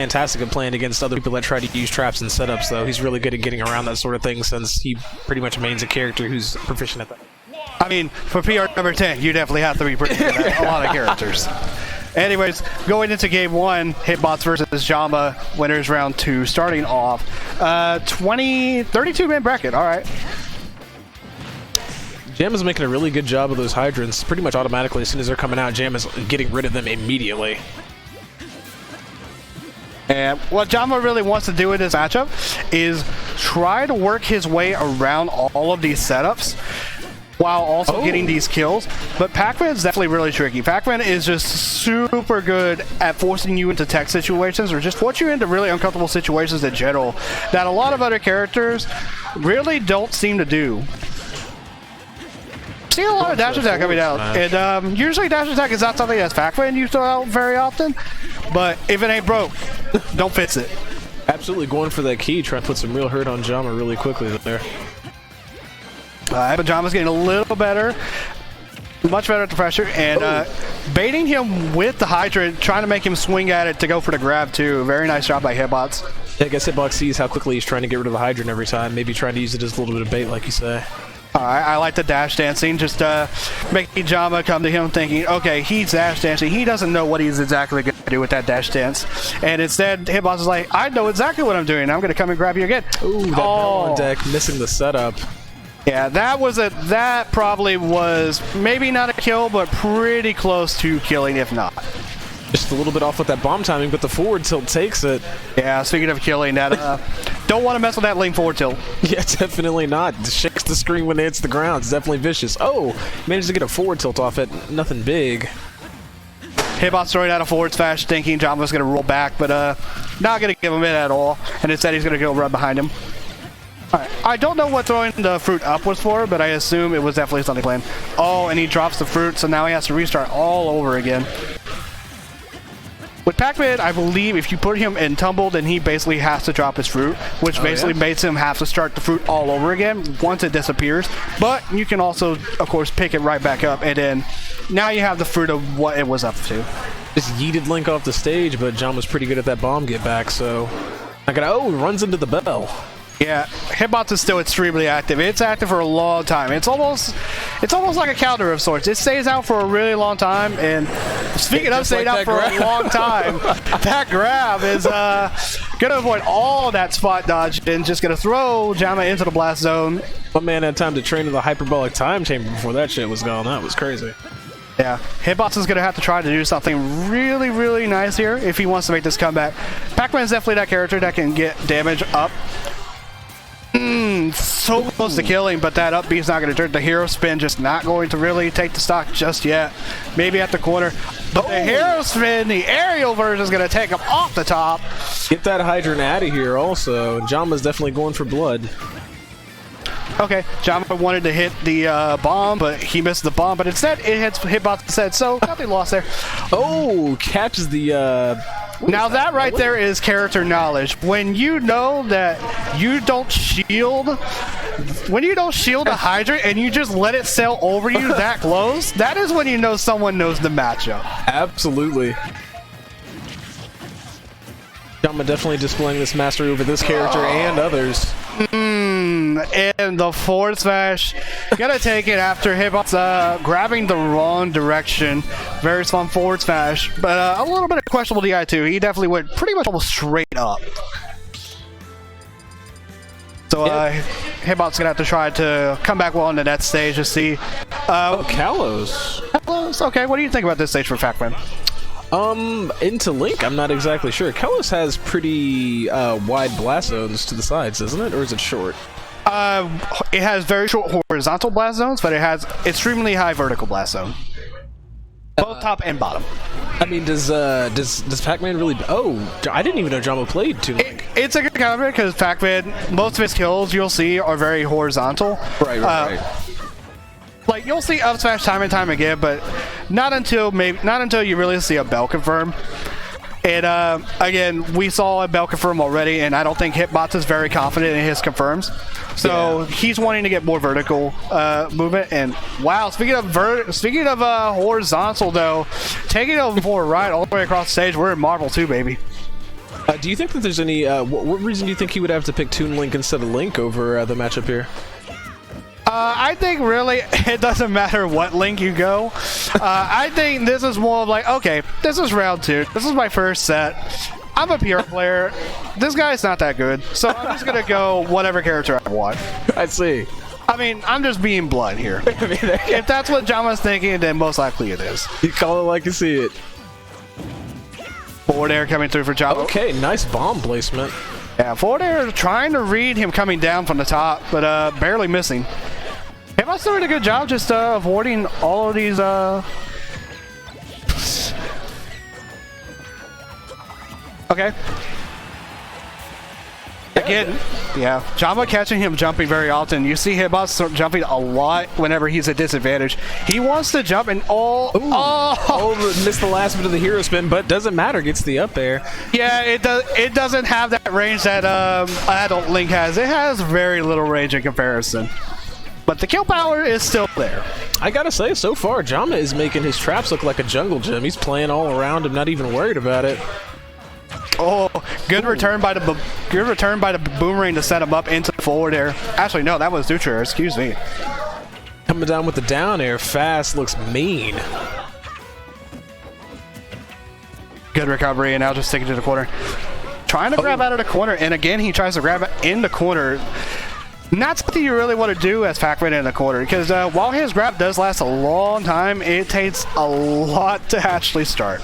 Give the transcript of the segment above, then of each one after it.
fantastic at playing against other people that try to use traps and setups, though. He's really good at getting around that sort of thing since he pretty much mains a character who's proficient at that. I mean, for PR number 10, you definitely have to be pretty good at a lot of characters. Anyways, going into game 1, Hitbox versus JAMA, winners round 2, starting off 32-man bracket. All right. JAMA's making a really good job of those hydrants pretty much automatically. As soon as they're coming out, JAMA's getting rid of them immediately. And what JAMA really wants to do in this matchup is try to work his way around all of these setups while also getting these kills. But Pac-Man is definitely really tricky. Pac-Man is just super good at forcing you into tech situations or just put you into really uncomfortable situations in general that a lot of other characters really don't seem to do. See a lot of dash attack coming out, and usually dash attack is not something that's Pac-Man used to out very often, but if it ain't broke, don't fix it. Absolutely going for that key, trying to put some real hurt on JAMA really quickly there. But JAMA's getting a little better, much better at the pressure, and baiting him with the hydrant, trying to make him swing at it to go for the grab too. Very nice job by Hitbox. Yeah, I guess Hitbox sees how quickly he's trying to get rid of the hydrant every time, maybe trying to use it as a little bit of bait, like you say. I like the dash dancing, just making JAMA come to him thinking, okay, he's dash dancing. He doesn't know what he's exactly going to do with that dash dance. And instead, Hitbox is like, I know exactly what I'm doing. I'm going to come and grab you again. Ooh, that on deck, missing the setup. Yeah, that probably was maybe not a kill, but pretty close to killing, if not. Just a little bit off with that bomb timing, but the forward tilt takes it. Yeah, speaking of killing, that don't want to mess with that lean forward tilt. Yeah, definitely not. It shakes the screen when it hits the ground. It's definitely vicious. Oh, managed to get a forward tilt off it. Nothing big. Hitbox throwing out a forward smash, thinking JAMA's going to roll back, but not going to give him it at all. And instead, he's going to go run behind him. All right. I don't know what throwing the fruit up was for, but I assume it was definitely something planned. Oh, and he drops the fruit, so now he has to restart all over again. With Pac-Man, I believe if you put him in tumble, then he basically has to drop his fruit, which basically makes him have to start the fruit all over again once it disappears. But you can also, of course, pick it right back up, and then now you have the fruit of what it was up to. Just yeeted Link off the stage, but John was pretty good at that bomb get back, so I got runs into the bell. Yeah, Hitbox is still extremely active. It's active for a long time. It's almost like a counter of sorts. It stays out for a really long time, and speaking of staying out for a long time, that grab is gonna avoid all that spot dodge and just gonna throw JAMA into the blast zone. My man had time to train in the hyperbolic time chamber before that shit was gone. That was crazy. Yeah, Hitbox is going to have to try to do something really, really nice here if he wants to make this comeback. Pac-Man is definitely that character that can get damage up. So close to killing, but that up B is not going to turn. The hero spin just not going to really take the stock just yet. Maybe at the corner. But the hero spin, the aerial version, is going to take him off the top. Get that hydrant out of here also. JAMA's definitely going for blood. Okay, JAMA wanted to hit the bomb, but he missed the bomb. But instead, it hits Hitbox instead, so nothing lost there. Oh, catches the... Now that right there is character knowledge. When you know that you don't shield, a hydrant and you just let it sail over you that close, that is when you know someone knows the matchup. Absolutely. JAMA definitely displaying this mastery over this character and others. And the forward smash, gonna take it after Hitbox grabbing the wrong direction. Very fun forward smash, but a little bit of questionable DI too. He definitely went pretty much almost straight up. So Hitbox gonna have to try to come back well into that stage to see. Kalos. Kalos, okay. What do you think about this stage for Pac-Man? Into Link, I'm not exactly sure. Kalos has pretty wide blast zones to the sides, isn't it? Or is it short? It has very short horizontal blast zones, but it has extremely high vertical blast zone. Both top and bottom. I mean, does Pac-Man really... Oh, I didn't even know JAMA played to Link. It's a good counter because Pac-Man, most of his kills you'll see are very horizontal. Right. Like you'll see up smash time and time again, but not until you really see a bell confirm. And again, we saw a bell confirm already, and I don't think Hitbox is very confident in his confirms. So he's wanting to get more vertical movement. And wow, speaking of horizontal though, taking it over right all the way across the stage, we're in Marvel 2, baby. Do you think that there's any, what reason do you think he would have to pick Toon Link instead of Link over the matchup here? I think really it doesn't matter what Link you go. I think this is more of like, okay, this is round 2. This is my first set. I'm a PR player. This guy's not that good, so I'm just gonna go whatever character I want. I see. I mean, I'm just being blunt here. If that's what JAMA's thinking, then most likely it is. You call it like you see it. Forward air coming through for JAMA. Okay, nice bomb placement. Yeah, forward air trying to read him coming down from the top, but barely missing. Hitbox doing a good job just avoiding all of these Okay. Again, yeah, JAMA catching him jumping very often. You see Hitbox jumping a lot whenever he's at disadvantage. He wants to jump and missed the last bit of the hero spin, but doesn't matter. Gets the up air. Yeah, it doesn't have that range that adult Link has. It has very little range in comparison. But the kill power is still there. I gotta say, so far, JAMA is making his traps look like a jungle gym. He's playing all around him, not even worried about it. Oh, good return by the boomerang to set him up into the forward air. Actually, no, that was neutral air. Excuse me. Coming down with the down air, fast, looks mean. Good recovery, and now just sticking to the corner. Trying to grab out of the corner, and again, he tries to grab it in the corner. Not something you really want to do as Pac-Man in the corner, because while his grab does last a long time, it takes a lot to actually start.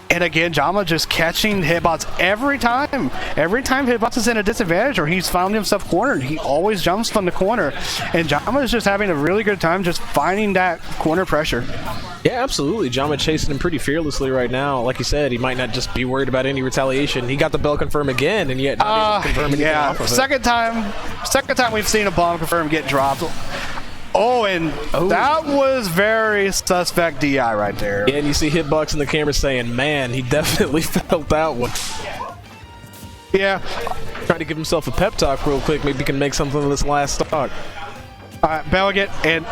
And again, JAMA just catching Hitbox every time. Every time Hitbox is in a disadvantage or he's found himself cornered, he always jumps from the corner. And JAMA is just having a really good time just finding that corner pressure. Yeah, absolutely. JAMA chasing him pretty fearlessly right now. Like you said, he might not just be worried about any retaliation. He got the bell confirm again, and yet not even confirm anything off of it. Second time we've seen a bomb confirm get dropped. Oh, and that was very suspect DI right there. Yeah, and you see Hitbox in the camera saying, man, he definitely felt that one. Yeah. Trying to give himself a pep talk real quick. Maybe he can make something of this last stock. Alright, bell again, and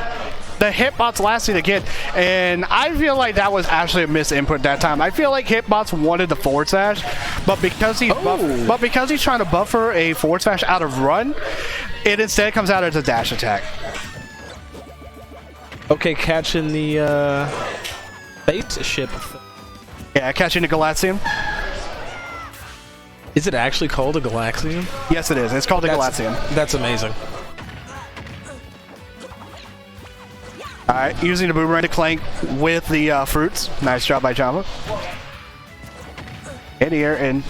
the Hitbox lasted again. And I feel like that was actually a misinput that time. I feel like Hitbox wanted the forward smash, but because he's trying to buffer a forward smash out of run, it instead comes out as a dash attack. Okay, catching the spaceship. Yeah, catching the Galaxium. Is it actually called a Galaxium? Yes, it is. It's called a Galaxium. That's amazing. Alright, using the boomerang to clank with the fruits. Nice job by JAMA. In the air and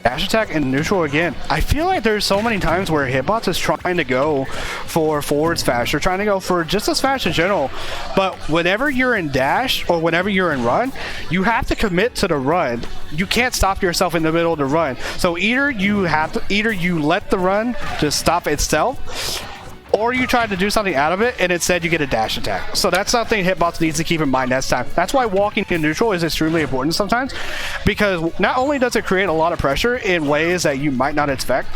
dash attack and neutral again. I feel like there's so many times where Hitbox is trying to go for forward smash or trying to go for just a smash in general, but whenever you're in dash or whenever you're in run, you have to commit to the run. You can't stop yourself in the middle of the run. So either you let the run just stop itself, or you try to do something out of it, and instead you get a dash attack. So that's something Hitbox needs to keep in mind next time. That's why walking in neutral is extremely important sometimes, because not only does it create a lot of pressure in ways that you might not expect,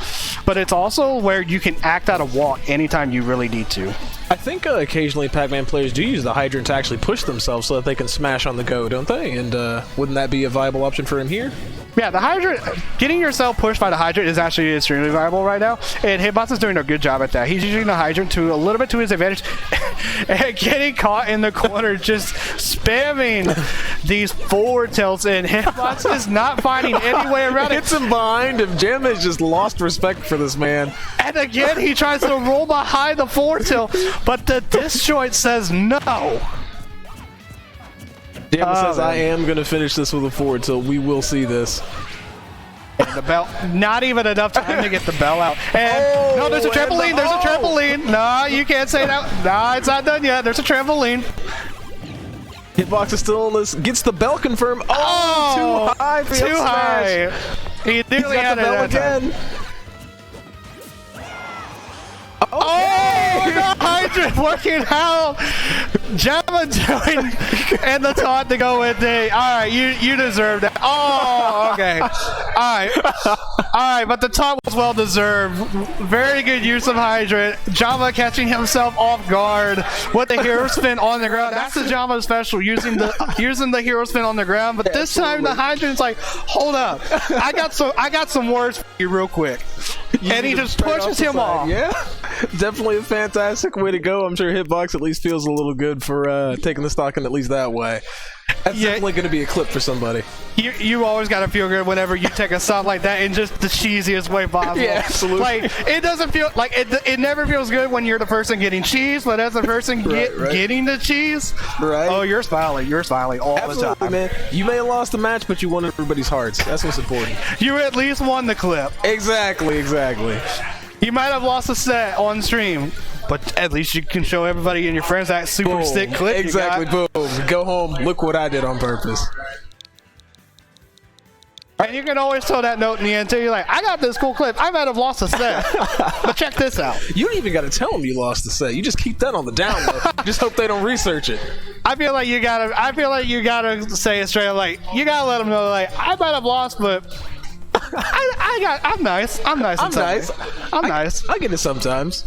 but it's also where you can act out a walk anytime you really need to. I think occasionally Pac-Man players do use the hydrant to actually push themselves so that they can smash on the go, don't they? And wouldn't that be a viable option for him here? Yeah, the hydrant, getting yourself pushed by the hydrant is actually extremely viable right now, and Hitbox is doing a good job at that. He's using the hydrant to a little bit to his advantage, and getting caught in the corner, just spamming these forward tilts, and Hitbox is not finding any way around it. Hits him behind him. JAMA has just lost respect for this man. And again, he tries to roll behind the forward tilt, but the disjoint says no. JAMA says, I am going to finish this with a forward tilt. We will see this. And the bell, not even enough time to get the bell out. And no, there's a trampoline. There's a trampoline. No, you can't say that. No, it's not done yet. There's a trampoline. Hitbox is still on this. Gets the bell confirmed. Oh, too high for too high. He nearly had the bell again. Oh, the hydrant working out. JAMA doing and the taunt to go with the. All right, you deserve that. Oh, okay. Alright, but the taunt was well deserved. Very good use of Hydrant. JAMA catching himself off guard with the hero spin on the ground. That's the JAMA special, using the hero spin on the ground. But this time the Hydrant's like, hold up, I got some words for you real quick. And he just pushes him off. Yeah, definitely a fantastic way to go. I'm sure Hitbox at least feels a little good for taking the stock in at least that way. That's definitely going to be a clip for somebody. You always got to feel good whenever you take a stock like that in just the cheesiest way possible. Yeah, absolutely. Like, it doesn't feel like it never feels good when you're the person getting cheese, but as the person getting the cheese, oh, you're smiling all the time. Man. You may have lost the match, but you won everybody's hearts. That's what's important. You at least won the clip. Exactly. You might have lost a set on stream, but at least you can show everybody and your friends that super sick clip. Exactly. Boom. Go home. Look what I did on purpose. And you can always throw that note in the end too. You're like, I got this cool clip. I might have lost a set, but check this out. You don't even got to tell them you lost the set. You just keep that on the down low. Just hope they don't research it. I feel like you gotta say it straight up. Like, you gotta let them know, like, I might have lost, but I'm nice. I'm nice. I get it sometimes.